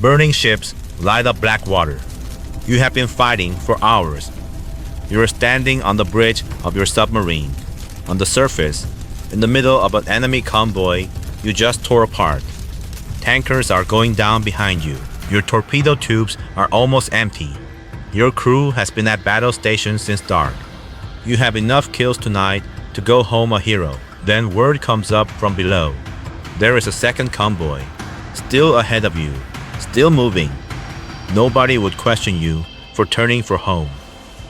Burning ships light up black water. You have been fighting for hours. You are standing on the bridge of your submarine. On the surface, in the middle of an enemy convoy you just tore apart. Tankers are going down behind you. Your torpedo tubes are almost empty. Your crew has been at battle stations since dark. You have enough kills tonight to go home a hero. Then word comes up from below. There is a second convoy, still ahead of you, still moving. Nobody would question you for turning for home.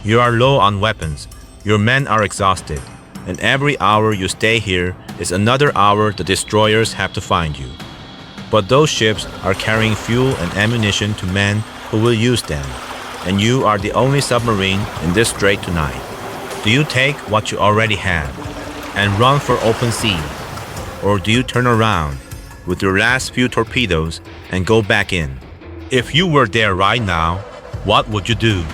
You are low on weapons, your men are exhausted, and every hour you stay here is another hour the destroyers have to find you. But those ships are carrying fuel and ammunition to men who will use them, and you are the only submarine in this strait tonight. Do you take what you already have and run for open sea? Or do you turn around with your last few torpedoes and go back in? If you were there right now, what would you do?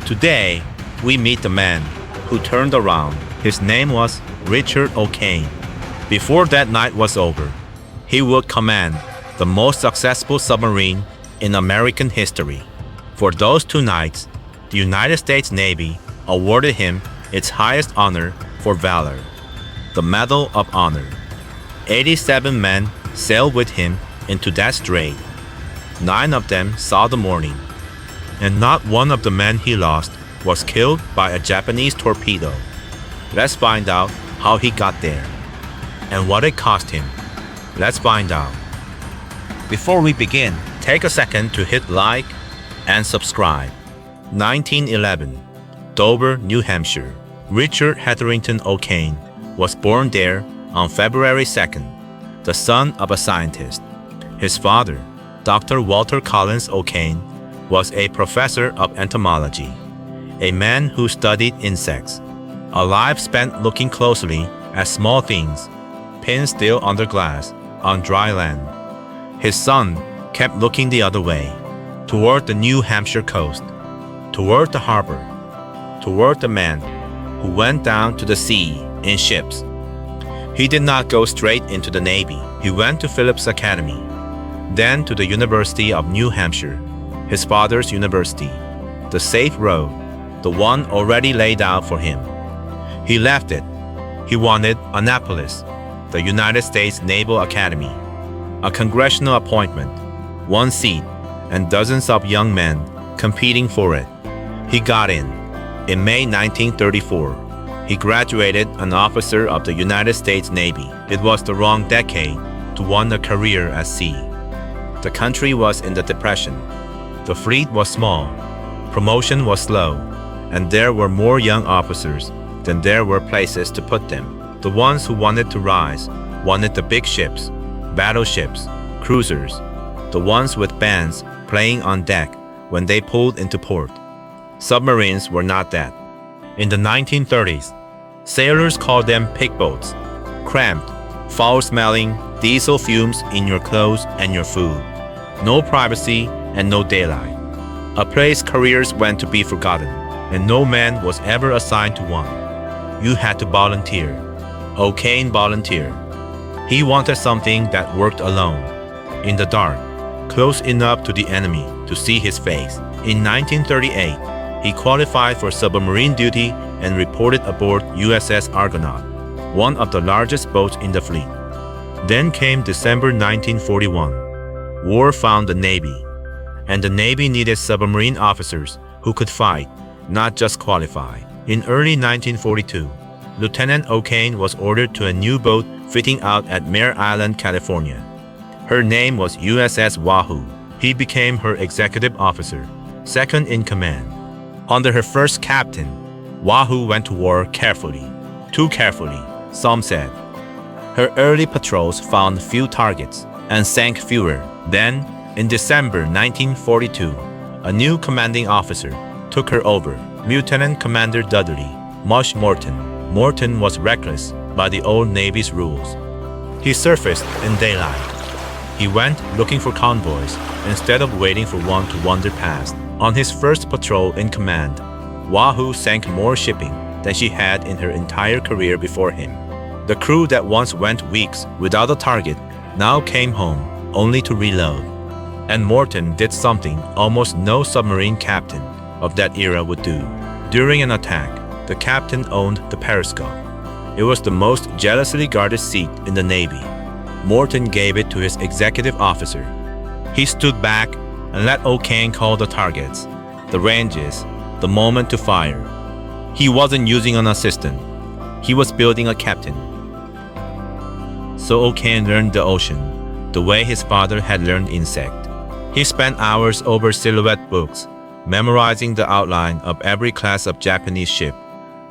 Today, we meet the man who turned around. His name was Richard O'Kane. Before that night was over, he would command the most successful submarine in American history. For those 2 nights, the United States Navy awarded him its highest honor for valor, the Medal of Honor. 87 men sailed with him into that strait. 9 of them saw the morning, and not one of the men he lost was killed by a Japanese torpedo. Let's find out how he got there, and what it cost him. Let's find out. Before we begin, take a second to hit like and subscribe. 1911, Dover, New Hampshire. Richard Hetherington O'Kane was born there on February 2nd, the son of a scientist. His father, Dr. Walter Collins O'Kane, was a professor of entomology, a man who studied insects. A life spent looking closely at small things, pinned still under glass, on dry land. His son kept looking the other way, toward the New Hampshire coast, toward the harbor, toward the men who went down to the sea in ships. He did not go straight into the Navy. He went to Phillips Academy, then to the University of New Hampshire, his father's university, the safe road, the one already laid out for him. He left it. He wanted Annapolis, the United States Naval Academy, a congressional appointment, 1 seat, and dozens of young men competing for it. He got in May 1934. He graduated an officer of the United States Navy. It was the wrong decade to want a career at sea. The country was in the Depression. The fleet was small, promotion was slow, and there were more young officers than there were places to put them. The ones who wanted to rise wanted the big ships, battleships, cruisers, the ones with bands playing on deck when they pulled into port. Submarines were not that. In the 1930s, sailors called them pig boats, cramped, foul-smelling diesel fumes in your clothes and your food, no privacy and no daylight. A place careers went to be forgotten, and no man was ever assigned to one. You had to volunteer. O'Kane volunteered. He wanted something that worked alone, in the dark, close enough to the enemy to see his face. In 1938, he qualified for submarine duty and reported aboard USS Argonaut, one of the largest boats in the fleet. Then came December 1941. War found the Navy, and the Navy needed submarine officers who could fight, not just qualify. In early 1942, Lieutenant O'Kane was ordered to a new boat fitting out at Mare Island, California. Her name was USS Wahoo. He became her executive officer, second in command. Under her first captain, Wahoo went to war carefully, too carefully, some said. Her early patrols found few targets and sank fewer. Then, in December 1942, a new commanding officer took her over, Lieutenant Commander Dudley, Mush Morton. Morton was reckless by the old Navy's rules. He surfaced in daylight. He went looking for convoys instead of waiting for one to wander past. On his first patrol in command, Wahoo sank more shipping than she had in her entire career before him. The crew that once went weeks without a target now came home only to reload. And Morton did something almost no submarine captain of that era would do. During an attack, the captain owned the periscope. It was the most jealously guarded seat in the Navy. Morton gave it to his executive officer. He stood back and let O'Kane call the targets, the ranges, the moment to fire. He wasn't using an assistant. He was building a captain. So O'Kane learned the ocean, the way his father had learned insect. He spent hours over silhouette books, memorizing the outline of every class of Japanese ship,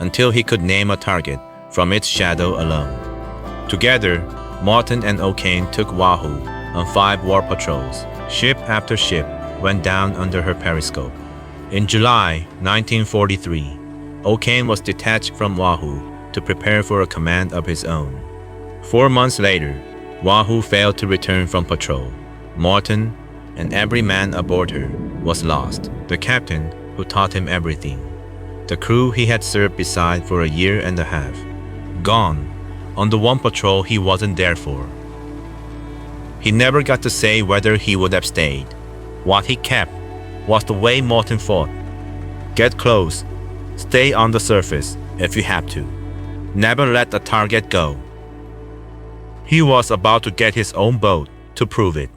until he could name a target from its shadow alone. Together, Morton and O'Kane took Wahoo on 5 war patrols. Ship after ship went down under her periscope. In July 1943, O'Kane was detached from Wahoo to prepare for a command of his own. 4 months later, Wahoo failed to return from patrol. Morton and every man aboard her was lost. The captain who taught him everything. The crew he had served beside for a year and a half. Gone on the one patrol he wasn't there for. He never got to say whether he would have stayed. What he kept was the way Morton fought. Get close. Stay on the surface if you have to. Never let the target go. He was about to get his own boat to prove it.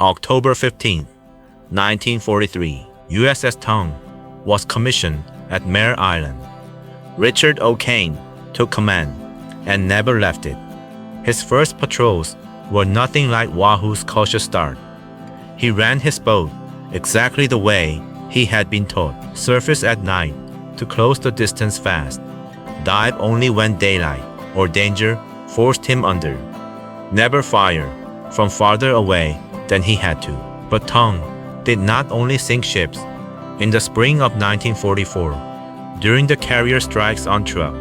October 15, 1943, USS Tang was commissioned at Mare Island. Richard O'Kane took command and never left it. His first patrols were nothing like Wahoo's cautious start. He ran his boat exactly the way he had been taught. Surface at night to close the distance fast. Dive only when daylight or danger forced him under. Never fire from farther away than he had to. But Tang did not only sink ships. In the spring of 1944, during the carrier strikes on Truk,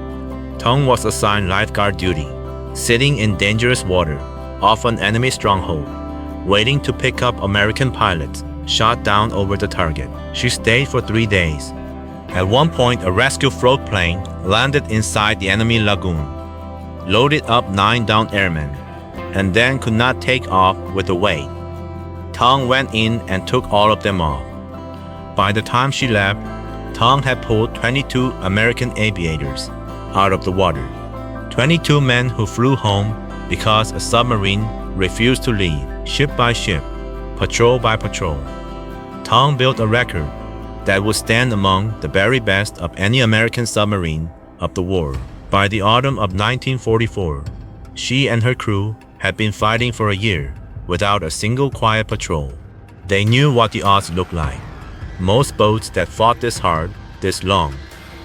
Tang was assigned lifeguard duty, sitting in dangerous water off an enemy stronghold, waiting to pick up American pilots shot down over the target. She stayed for 3 days. At one point, a rescue float plane landed inside the enemy lagoon, loaded up 9 downed airmen, and then could not take off with the weight. Tang went in and took all of them off. By the time she left, Tang had pulled 22 American aviators out of the water. 22 men who flew home because a submarine refused to leave, ship by ship, patrol by patrol. Tang built a record that would stand among the very best of any American submarine of the war. By the autumn of 1944, she and her crew had been fighting for a year without a single quiet patrol. They knew what the odds looked like. Most boats that fought this hard, this long,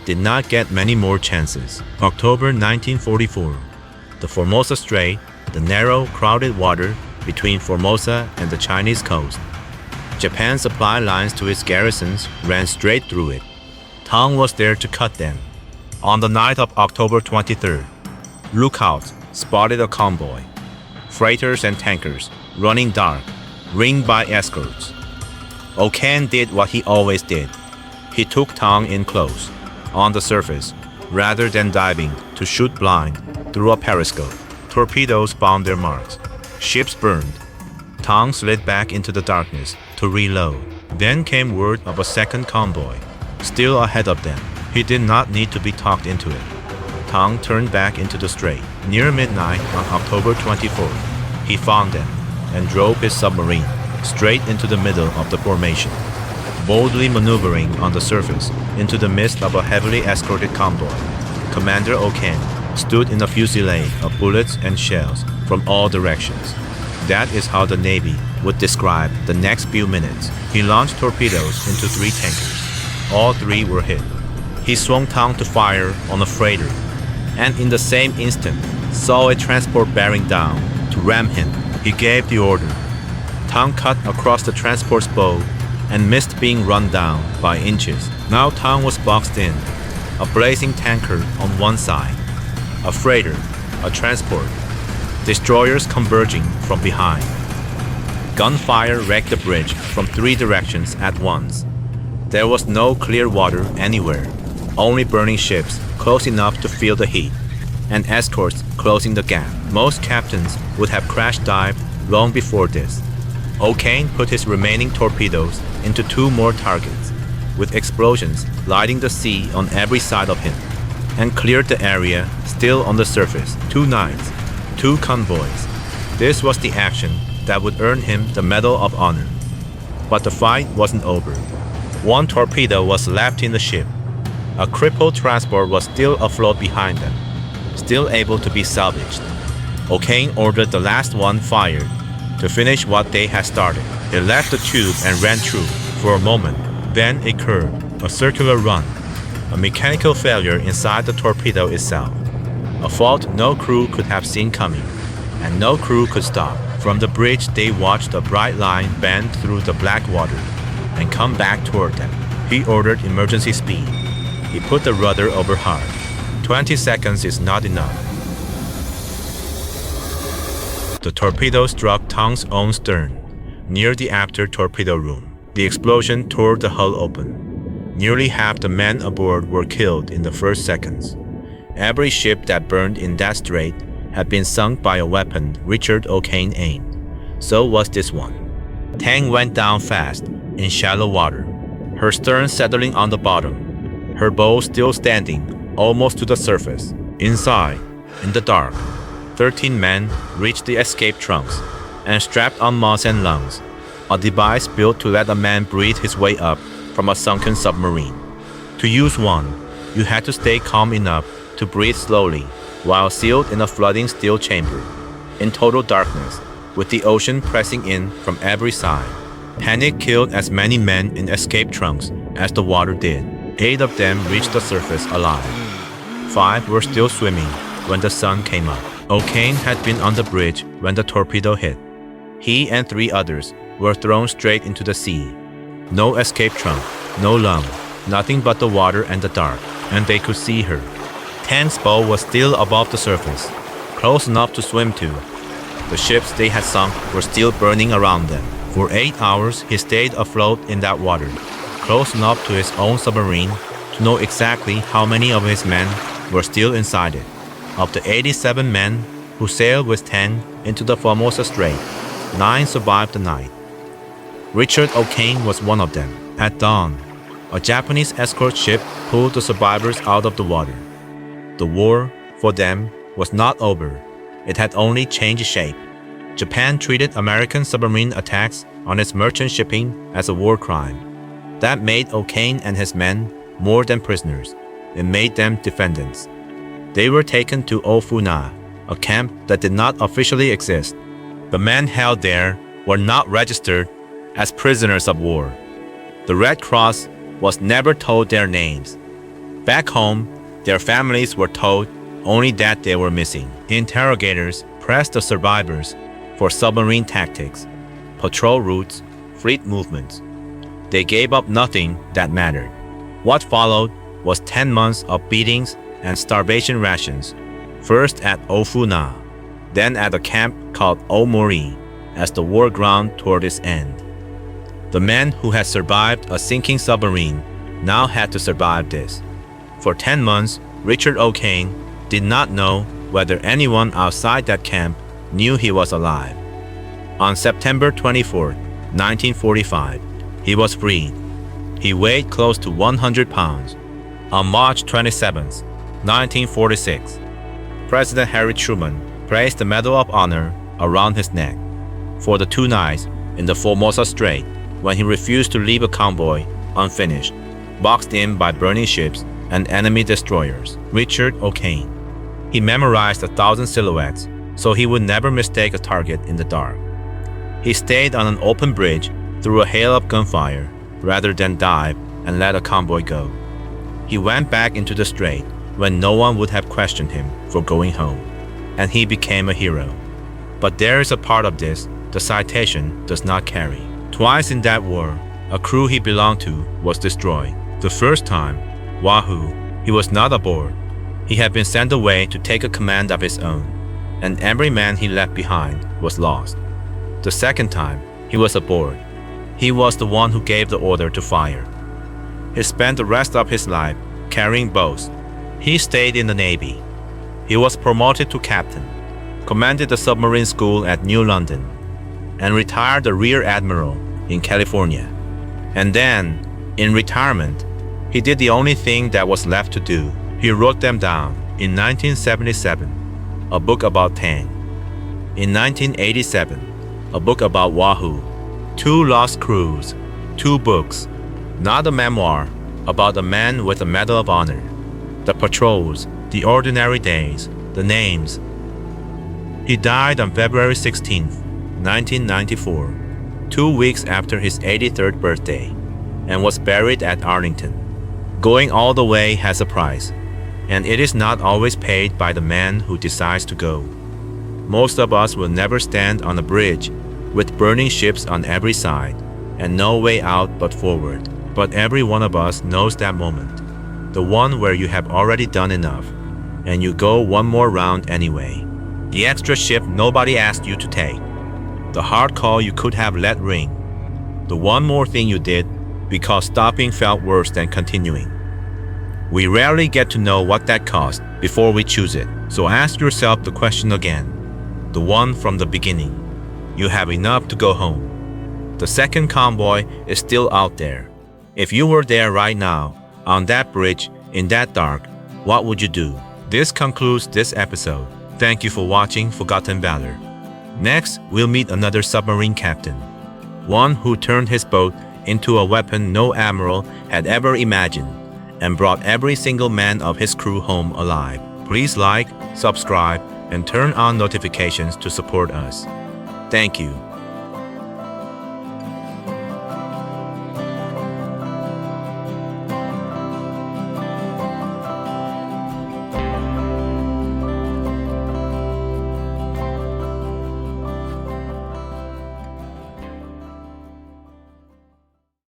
did not get many more chances. October 1944, the Formosa Strait, the narrow, crowded water between Formosa and the Chinese coast. Japan's supply lines to its garrisons ran straight through it. Tang was there to cut them. On the night of October 23rd, lookouts spotted a convoy, freighters and tankers, running dark, ringed by escorts. O'Kane did what he always did. He took Tang in close, on the surface, rather than diving to shoot blind through a periscope. Torpedoes found their marks. Ships burned. Tang slid back into the darkness to reload. Then came word of a second convoy, still ahead of them. He did not need to be talked into it. Tang turned back into the strait. Near midnight on October 24th, he found them and drove his submarine straight into the middle of the formation, boldly maneuvering on the surface into the midst of a heavily escorted convoy. Commander O'Kane stood in a fusillade of bullets and shells from all directions. That is how the Navy would describe the next few minutes. He launched torpedoes into 3 tankers. All 3 were hit. He swung Tang to fire on a freighter, and in the same instant saw a transport bearing down to ram him. He gave the order. Tang cut across the transport's bow and missed being run down by inches. Now Tang was boxed in, a blazing tanker on one side, a freighter, a transport, destroyers converging from behind. Gunfire wrecked the bridge from 3 directions at once. There was no clear water anywhere, only burning ships close enough to feel the heat, and escorts closing the gap. Most captains would have crash dived long before this. O'Kane put his remaining torpedoes into 2 more targets, with explosions lighting the sea on every side of him, and cleared the area still on the surface. 2 nights, 2 convoys. This was the action that would earn him the Medal of Honor. But the fight wasn't over. 1 torpedo was left in the ship. A crippled transport was still afloat behind them, still able to be salvaged. O'Kane ordered the last one fired to finish what they had started. It left the tube and ran through for a moment, then it curved, a circular run, a mechanical failure inside the torpedo itself, a fault no crew could have seen coming, and no crew could stop. From the bridge they watched a bright line bend through the black water and come back toward them. He ordered emergency speed. He put the rudder over hard. 20 seconds is not enough. The torpedo struck Tang's own stern, near the after torpedo room. The explosion tore the hull open. Nearly half the men aboard were killed in the first seconds. Every ship that burned in that strait had been sunk by a weapon Richard O'Kane aimed. So was this one. Tang went down fast, in shallow water, her stern settling on the bottom, her bow still standing, almost to the surface. Inside, in the dark, 13 men reached the escape trunks and strapped on masks and lungs, a device built to let a man breathe his way up from a sunken submarine. To use one, you had to stay calm enough to breathe slowly while sealed in a flooding steel chamber, in total darkness, with the ocean pressing in from every side. Panic killed as many men in escape trunks as the water did. 8 of them reached the surface alive. 5 were still swimming when the sun came up. O'Kane had been on the bridge when the torpedo hit. He and 3 others were thrown straight into the sea. No escape trunk, no lung, nothing but the water and the dark, and they could see her. Tang's bow was still above the surface, close enough to swim to. The ships they had sunk were still burning around them. For 8 hours he stayed afloat in that water, close enough to his own submarine to know exactly how many of his men were still inside it. Of the 87 men who sailed with Tang into the Formosa Strait, 9 survived the night. Richard O'Kane was one of them. At dawn, a Japanese escort ship pulled the survivors out of the water. The war, for them, was not over. It had only changed shape. Japan treated American submarine attacks on its merchant shipping as a war crime. That made O'Kane and his men more than prisoners. It made them defendants. They were taken to Ofuna, a camp that did not officially exist. The men held there were not registered as prisoners of war. The Red Cross was never told their names. Back home, their families were told only that they were missing. Interrogators pressed the survivors for submarine tactics, patrol routes, fleet movements. They gave up nothing that mattered. What followed was 10 months of beatings and starvation rations, first at Ofuna, then at a camp called Omori, as the war ground toward its end. The men who had survived a sinking submarine now had to survive this. For 10 months, Richard O'Kane did not know whether anyone outside that camp knew he was alive. On September 24, 1945, he was freed. He weighed close to 100 pounds. On March 27, 1946, President Harry Truman placed the Medal of Honor around his neck for the 2 nights in the Formosa Strait when he refused to leave a convoy unfinished, boxed in by burning ships and enemy destroyers. Richard O'Kane. He memorized 1,000 silhouettes so he would never mistake a target in the dark. He stayed on an open bridge through a hail of gunfire rather than dive and let a convoy go. He went back into the strait when no one would have questioned him for going home, and he became a hero. But there is a part of this the citation does not carry. Twice in that war, a crew he belonged to was destroyed. The first time, Wahoo, he was not aboard. He had been sent away to take a command of his own, and every man he left behind was lost. The second time, he was aboard. He was the one who gave the order to fire. He spent the rest of his life carrying bows. He stayed in the Navy. He was promoted to captain, commanded the submarine school at New London, and retired a rear admiral in California. And then, in retirement, he did the only thing that was left to do. He wrote them down in 1977, a book about Tang. In 1987, a book about Wahoo. 2 lost crews, 2 books, not a memoir about a man with a Medal of Honor. The patrols, the ordinary days, the names. He died on February 16, 1994, 2 weeks after his 83rd birthday, and was buried at Arlington. Going all the way has a price, and it is not always paid by the man who decides to go. Most of us will never stand on a bridge with burning ships on every side and no way out but forward. But every one of us knows that moment, the one where you have already done enough and you go one more round anyway. The extra ship nobody asked you to take. The hard call you could have let ring. The one more thing you did because stopping felt worse than continuing. We rarely get to know what that cost before we choose it. So ask yourself the question again, the one from the beginning. You have enough to go home. The second convoy is still out there. If you were there right now, on that bridge, in that dark, what would you do? This concludes this episode. Thank you for watching Forgotten Valor. Next, we'll meet another submarine captain, one who turned his boat into a weapon no admiral had ever imagined and brought every single man of his crew home alive. Please like, subscribe, and turn on notifications to support us. Thank you.